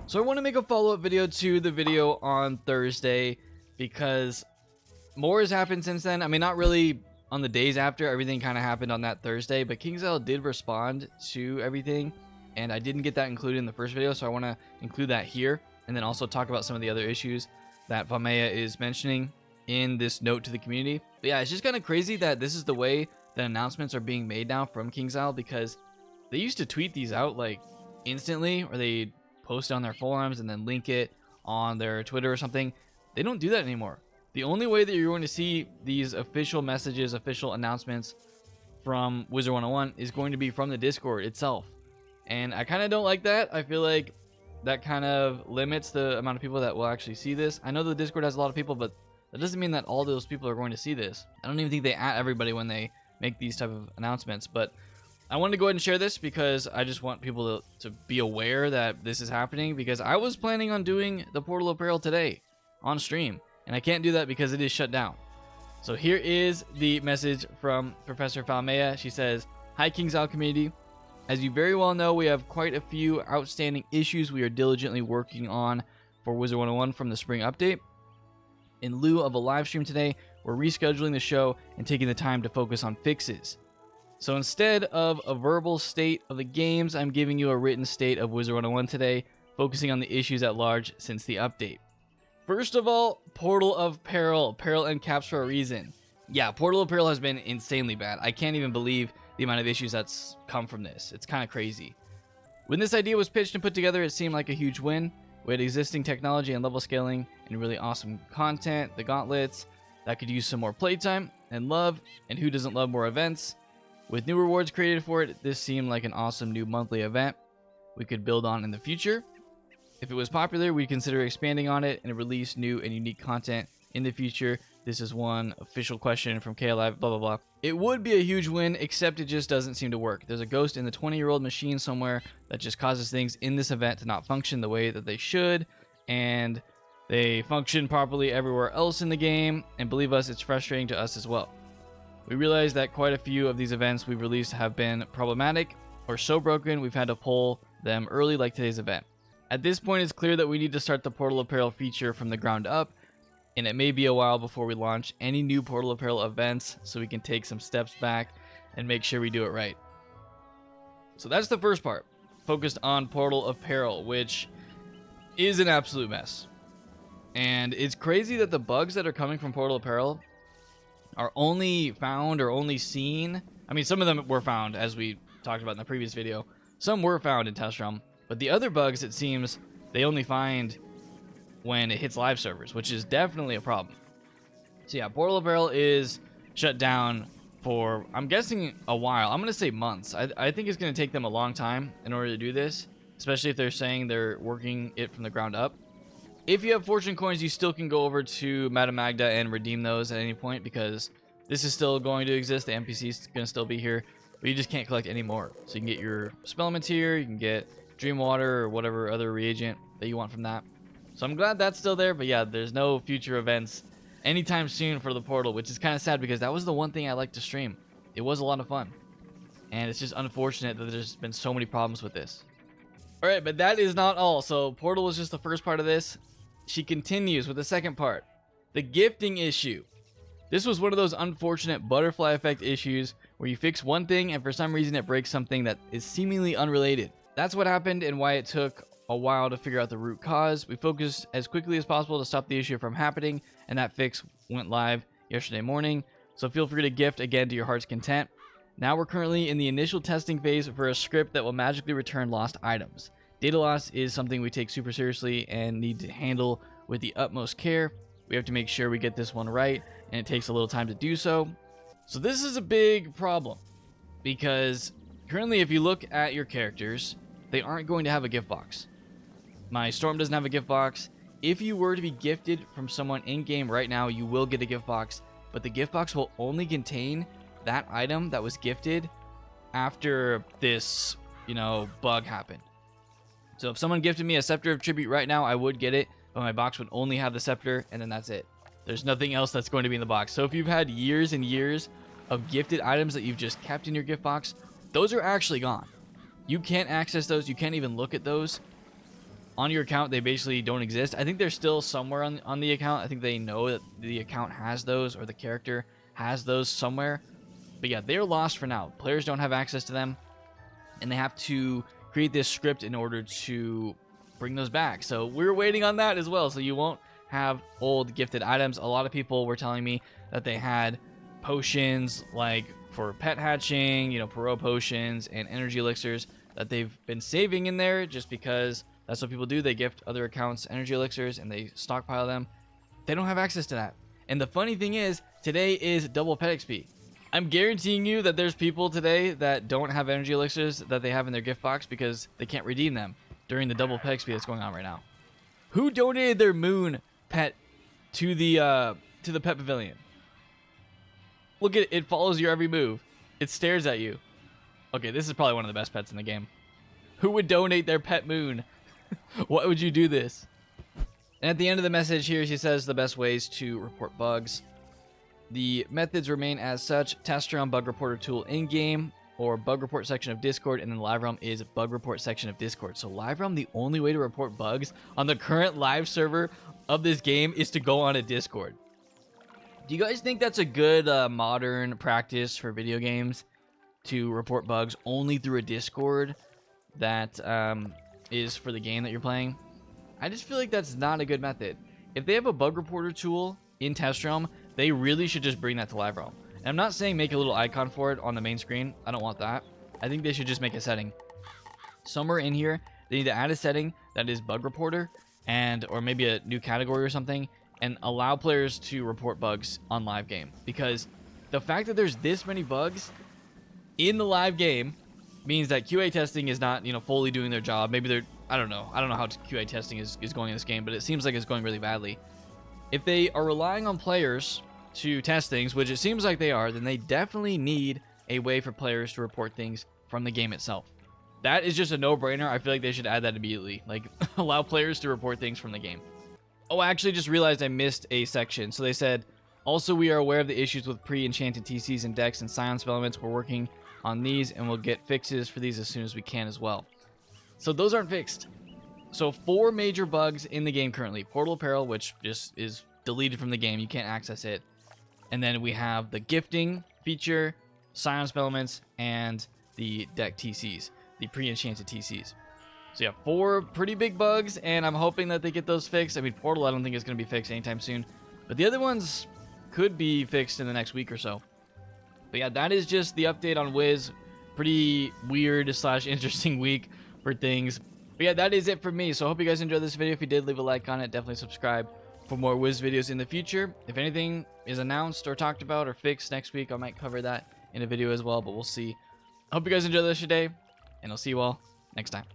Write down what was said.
So I want to make a follow-up video to the video on Thursday because more has happened since then. I mean, not really on the days after. Everything kind of happened on that Thursday, but KingsIsle did respond to everything, and I didn't get that included in the first video, so I want to include that here, and then also talk about some of the other issues that Vamea is mentioning in this note to the community. But yeah, it's just kind of crazy that this is the way that announcements are being made now from KingsIsle, because they used to tweet these out like instantly, or they post it on their forums and then link it on their Twitter or something. They don't do that anymore. The only way that you're going to see these official messages, official announcements from Wizard101 is going to be from the Discord itself. And I kind of don't like that. I feel like that kind of limits the amount of people that will actually see this. I know the Discord has a lot of people, but that doesn't mean that all those people are going to see this. I don't even think they at everybody when they make these type of announcements, but I wanted to go ahead and share this because I just want people to be aware that this is happening, because I was planning on doing the Portal of Peril today on stream, and I can't do that because it is shut down. So here is the message from Professor Vamea. She says, "Hi KingsIsle community. As you very well know, we have quite a few outstanding issues we are diligently working on for Wizard101 from the spring update. In lieu of a live stream today, we're rescheduling the show and taking the time to focus on fixes. So instead of a verbal state of the games, I'm giving you a written state of Wizard101 today, focusing on the issues at large since the update. First of all, Portal of Peril. Peril and caps for a reason. Yeah, Portal of Peril has been insanely bad. I can't even believe the amount of issues that's come from this. It's kind of crazy. When this idea was pitched and put together, it seemed like a huge win. We had existing technology and level scaling and really awesome content, the gauntlets, that could use some more playtime and love, and who doesn't love more events? With new rewards created for it, this seemed like an awesome new monthly event we could build on in the future. If it was popular, we'd consider expanding on it and release new and unique content in the future. This is one official question from KLive, blah, blah, blah. It would be a huge win, except it just doesn't seem to work. There's a ghost in the 20-year-old machine somewhere that just causes things in this event to not function the way that they should, and they function properly everywhere else in the game, and believe us, it's frustrating to us as well. We realize that quite a few of these events we've released have been problematic or so broken we've had to pull them early, like today's event. At this point, it's clear that we need to start the Portal of Peril feature from the ground up, and it may be a while before we launch any new Portal of Peril events, so we can take some steps back and make sure we do it right." So that's the first part, focused on Portal of Peril, which is an absolute mess. And it's crazy that the bugs that are coming from Portal of Peril are only found or only seen. I mean, some of them were found, as we talked about in the previous video. Some were found in Test Realm, but the other bugs, it seems, they only find when it hits live servers, which is definitely a problem. So yeah, Portal of Peril is shut down for, I'm guessing, a while. I'm going to say months. I think it's going to take them a long time in order to do this, especially if they're saying they're working it from the ground up. If you have fortune coins, you still can go over to Madame Magda and redeem those at any point, because this is still going to exist. The NPC is going to still be here, but you just can't collect any more. So you can get your Spellmint here, you can get Dream Water or whatever other reagent that you want from that. So I'm glad that's still there, but yeah, there's no future events anytime soon for the Portal, which is kind of sad because that was the one thing I liked to stream. It was a lot of fun, and it's just unfortunate that there's been so many problems with this. Alright, but that is not all. So Portal was just the first part of this. She continues with the second part, the gifting issue. This was one of those unfortunate butterfly effect issues where you fix one thing and for some reason it breaks something that is seemingly unrelated. That's what happened and why it took a while to figure out the root cause. We focused as quickly as possible to stop the issue from happening, and that fix went live yesterday morning. So feel free to gift again to your heart's content. Now we're currently in the initial testing phase for a script that will magically return lost items. Data loss is something we take super seriously and need to handle with the utmost care. We have to make sure we get this one right, and it takes a little time to do so. So this is a big problem, because currently if you look at your characters, they aren't going to have a gift box. My Storm doesn't have a gift box. If you were to be gifted from someone in-game right now, you will get a gift box, but the gift box will only contain that item that was gifted after this, bug happened. So if someone gifted me a Scepter of Tribute right now, I would get it, but my box would only have the Scepter, and then that's it. There's nothing else that's going to be in the box. So if you've had years and years of gifted items that you've just kept in your gift box, those are actually gone. You can't access those. You can't even look at those. on your account, they basically don't exist. I think they're still somewhere on the account. I think they know that the account has those, or the character has those somewhere. But yeah, they're lost for now. Players don't have access to them, and they have to create this script in order to bring those back. So we're waiting on that as well. So you won't have old gifted items. A lot of people were telling me that they had potions like for pet hatching, you know, Peril potions and energy elixirs that they've been saving in there just because that's what people do. They gift other accounts energy elixirs and they stockpile them. They don't have access to that. And the funny thing is, today is double pet XP. I'm guaranteeing you that there's people today that don't have energy elixirs that they have in their gift box because they can't redeem them during the double pet XP that's going on right now. Who donated their moon pet to the pet pavilion? Look at it. It follows your every move. It stares at you. Okay, this is probably one of the best pets in the game. Who would donate their pet moon? Why would you do this? And at the end of the message here, she says the best ways to report bugs. The methods remain as such. Test around bug reporter tool in-game or bug report section of Discord, and then live realm is bug report section of Discord. So live realm, the only way to report bugs on the current live server of this game is to go on a Discord. Do you guys think that's a good modern practice for video games to report bugs only through a Discord that is for the game that you're playing? I just feel like that's not a good method. If they have a bug reporter tool in Test Realm, they really should just bring that to Live Realm. And I'm not saying make a little icon for it on the main screen. I don't want that. I think they should just make a setting. Somewhere in here, they need to add a setting that is bug reporter, and or maybe a new category or something, and allow players to report bugs on live game. Because the fact that there's this many bugs in the live game means that QA testing is not, you know, fully doing their job. Maybe they're, I don't know how QA testing is going in this game, but it seems like it's going really badly. If they are relying on players to test things, which it seems like they are, then they definitely need a way for players to report things from the game itself. That is just a no-brainer. I feel like they should add that immediately. Like, allow players to report things from the game. Oh, I actually just realized I missed a section. So they said, also, we are aware of the issues with pre-enchanted TCs and decks and Scion spell elements. We're working on these, and we'll get fixes for these as soon as we can as well. So those aren't fixed. So 4 major bugs in the game currently. Portal Peril, which just is deleted from the game. You can't access it. And then we have the gifting feature, Scion spell elements, and the deck TCs, the pre-enchanted TCs. So yeah, 4 pretty big bugs, and I'm hoping that they get those fixed. I mean, Portal I don't think is going to be fixed anytime soon. But the other ones could be fixed in the next week or so. But yeah, that is just the update on Wiz. Pretty weird / interesting week for things. But yeah, that is it for me. So I hope you guys enjoyed this video. If you did, leave a like on it. Definitely subscribe for more Wiz videos in the future. If anything is announced or talked about or fixed next week, I might cover that in a video as well, but we'll see. I hope you guys enjoy the rest of your day, and I'll see you all next time.